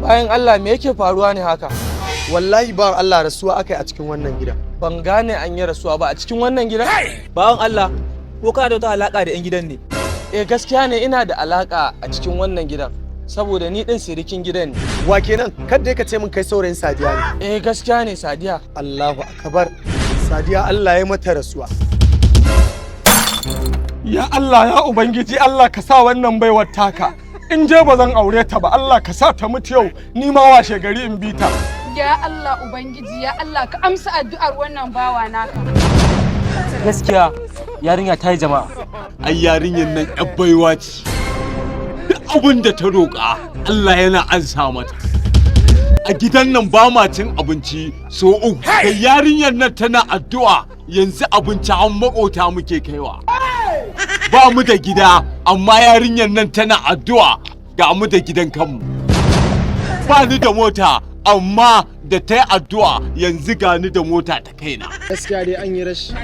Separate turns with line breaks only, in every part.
Bayan Allah me yake faruwa ne haka?
Wallahi ba Allah rasuwa akai a cikin wannan gida.
Ban gane an yi rasuwa ba a cikin wannan gida?
Bawan Allah, ko ka da wata alaka da 'yan gidan ne?
Gaskiya ne ina da alaka a cikin wannan gidan. Saboda ni din sirikin gidan ne.
Wa kenan? Kada ka ce min kai saurayin Sadiya
ne. Gaskiya ne Sadiya.
Allahu akbar. Sadiya Allah ya mata rasuwa.
Ya Allah ya Ubangiji Allah ka sa wannan baiwar taka. In je ba zan aure ta ba Allah ka sa ta mutu yau ni ma washe gari in bi ta.
Ya Allah Ubangiji ya Allah ka amsa addu'ar wannan bawa naka.
Gaskiya yarinya ta yi jama'a.
Ai yarinyar nan yar baiwa ce. Duk abin da ta roƙa Allah yana ansa mata. A gidan nan ba ma cin abinci so uku. Kai yarinyar nan tana addu'a yanzu abinci an makota muke kaiwa. Ba mu da gida amma yarinyar nan tana addu'a ga mu da gidan kanmu. Ba ni da mota amma da ta yi addu'a yanzu ga ni da mota ta kaina.
Gaskiya dai an yi rashi.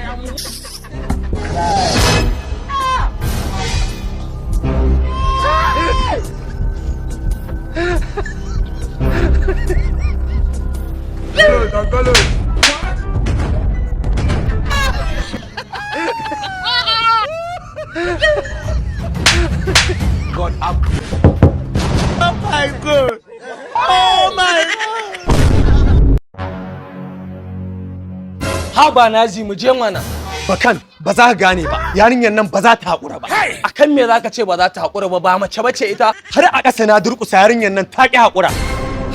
God up. Oh my God. Oh my God.
Haba Nazi mu je mana.
Bakan ba za ka gane ba. Yarinyar nan ba za ta haƙura ba.
Akan me zaka ce ba za ta haƙura ba? Ba mace bace ita.
Har a ƙasa na durƙusa yarinyar nan ta ƙi haƙura.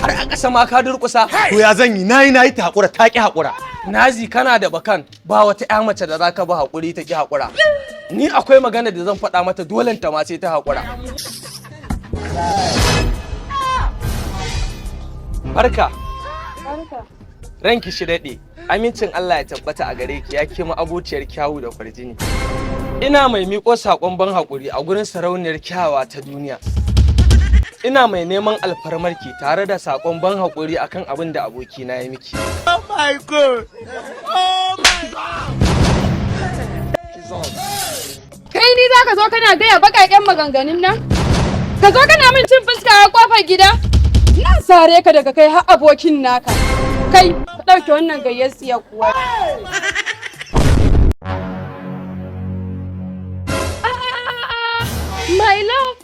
Har a ƙasa ma ka durƙusa.
To ya zan yi? Nayi ta haƙura ta ƙi haƙura.
Nazi kana da bakan ba wata ƴa mace da zaka ba haƙuri ta ƙi haƙura. Ni akwai magana da zan faɗa mata dole ta ma sai ta haƙura. Barka. Ranki shi daɗe. Amincin Allah ya tabbata a gare ki ya kima abociyar kyawu da kwarjini. Ina mai miƙo saƙon ban haƙuri a gurin sarauniyar kyawa ta duniya. Ina mai neman alfarmarki tare da saƙon ban haƙuri akan abin da abokina ya miki.
Oh my God. Oh my God.
Kai ni za ka zo kana gaya baƙaƙen maganganun nan? Ka zo kana min cin fuska a ƙofar gida? Na sare ka daga kai har abokin naka. Kai, ka ɗauke wannan gayyar tsiya kuwa. My love.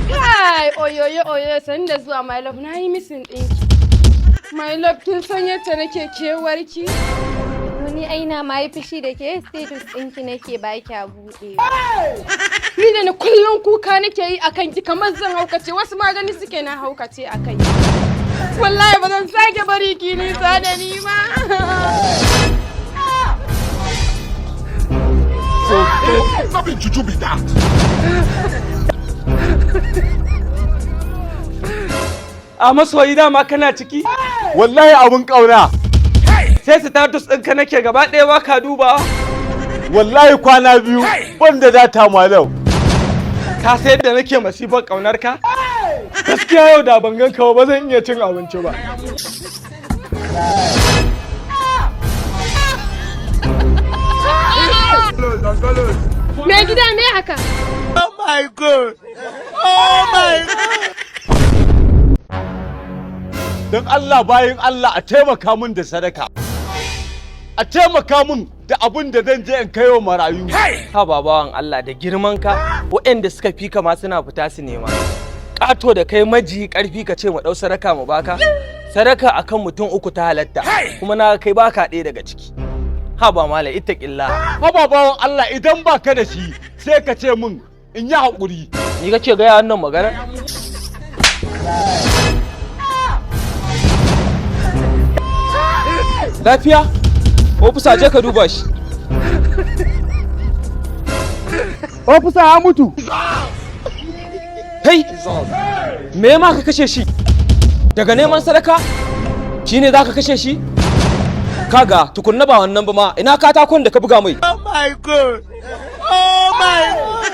Kai, oyoyo, sani da zuwa my love, na yi misin ɗinki. My love, kin san yadda nake kewarki?
Ni aina ma yi fushi da ke status ɗinki nake ba kya buɗe.
Ni da ni kullum kuka nake yi akan ki kamar zan haukace wasu magani suke na haukace a kai. Wallahi ba zan sake bari ki nisa da ni ma.
Nothing to do with that.
A masoyi dama kana ciki?
Wallahi abun ƙauna.
Sai status ɗinka nake gaba ɗaya ba ka duba.
Wallahi kwana biyu banda data malau.
Ka sai da nake masifar ƙaunar ka? Gaskiya yau da ban ganka ba zan iya cin abinci ba.
Me gida me haka?
Oh my God. Oh my God. Don Allah bayan Allah a taimaka min da sadaka. A taimaka min da abin da zan je in kai wa marayu.
Ha babawan Allah da girman ka waɗanda suka fi ka ma suna fita su nema. Ƙato da kai maji ƙarfi ka ce mu ɗau sadaka mu baka. Sadaka akan mutum uku ta halatta kuma na kai baka ɗaya daga ciki. Ha ba mala ittaqillah.
Ha babawan Allah idan baka da shi sai ka ce min in yi haƙuri.
Ni kake gaya wannan magana? Lafiya? Ofisa je ka duba shi. Ofisa ya mutu. Kai! Me ma ka kashe shi? Daga neman sadaka? Shi ne za ka kashe shi? Kaga tukunna ba wannan ba ma ina katakon da ka buga mai.
Oh my God. Oh my God.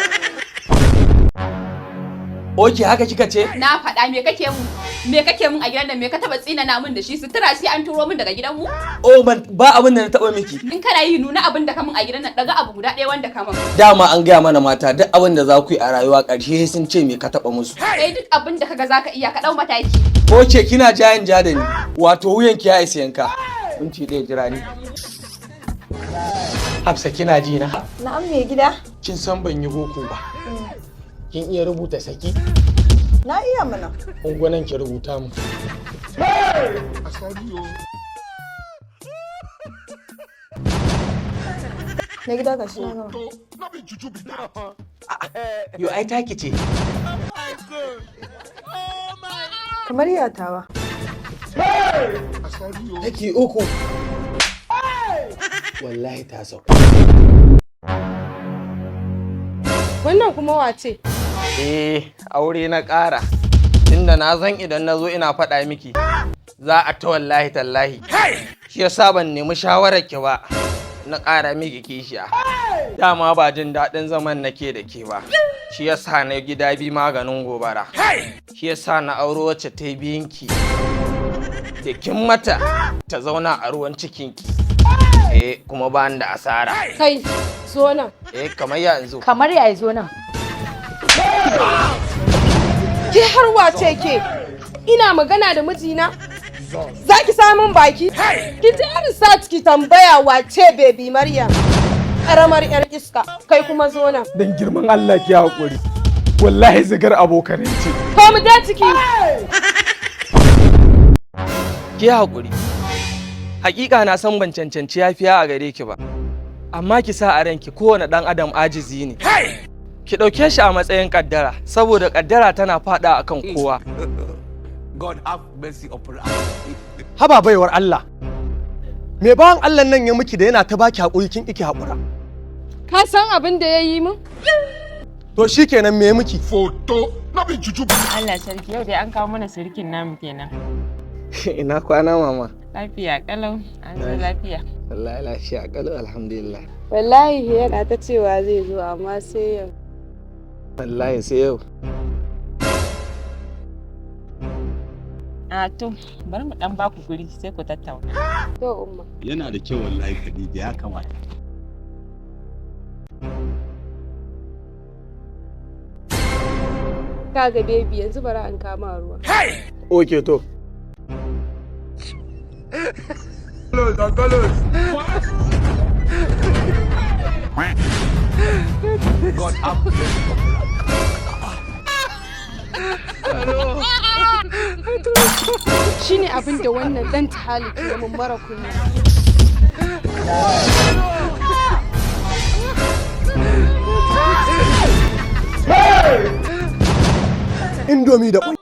Oke haka kika ce?
Na faɗa me kake mun? Me kake mun a gidan nan? Me ka taba tsinana mun da shi? Sutura sai an turo mun daga gidan mu?
Oh ba abin da na taba miki.
In kana yi nuna abin da ka mun a gidan nan daga abu guda ɗaya wanda ka mun.
Dama an gaya mana mata duk abin da za ku yi a rayuwa ƙarshe sun ce me ka taba musu.
Kai duk abin da kaga zaka iya ka dau mataki.
Oke kina jayan ja da ni. Wato wuyanki ya isa yanka. Minti ɗaya jira ni. Hafsa kina ji na?
Na'am me gida?
Kin san ban yi boko ba. Kin iya rubuta saki?
Na iya mana.
Ungwanan ki rubuta mu.
Me gida ka shi na gama.
Yo ai taki ce.
Kamar yatawa.
Taki uku. Wallahi ta sau.
Wannan kuma wace?
Aure na ƙara. Tunda na zan idan na zo ina faɗa miki. Za a ta wallahi tallahi. Shi yasa ban nemi shawarar ki ba. Na ƙara miki kishiya. Dama ba jin daɗin zaman nake da ke ba. Shi yasa na gida bi maganin gobara. Shi yasa na auro wacce ta yi biyinki. Da kin mata ta zauna a ruwan cikinki. Kuma ba da asara.
Kai, zo nan.
Kamar yanzu.
Kamar ya zo nan.
Ke har wace ke? Ina magana da mijina? Za ki samun baki? Ki je research ki tambaya wace baby Maryam. Karamar yar iska, kai kuma zo nan.
Dan girman Allah ki hakuri. Wallahi zigar abokanai ce.
Ko mu je ciki.
Ki hakuri. Hakika na san ban cancanci yafiya a gare ki ba. Amma ki sa a ranki kowane dan adam ajizi ne. Ki ɗauke shi a matsayin kaddara saboda kaddara tana fada akan kowa.
God have mercy upon us. Haba baiwar Allah. Me bawan Allah nan ya miki da yana ta baki hakuri kin iki hakura.
Ka san abin da ya yi min?
To shikenan me miki?
Foto na bin juju.
Allah sarki yau dai an kawo mana sirkin namu kenan.
Ina kwana mama.
Lafiya kalau, an zo lafiya.
Wallahi lafiya kalau alhamdulillah.
Wallahi yana ta cewa zai zo amma sai yau.
Wallahi sai yau.
To, bari mu dan baku guri sai ku tattauna.
To umma.
Yana da kyau wallahi Khadija ya kamata.
Kaga baby yanzu bari an kama ruwa.
Oke to.
God have
Shine abin da wannan dan taliki ya mun mara kunya.
Indomie da kwai.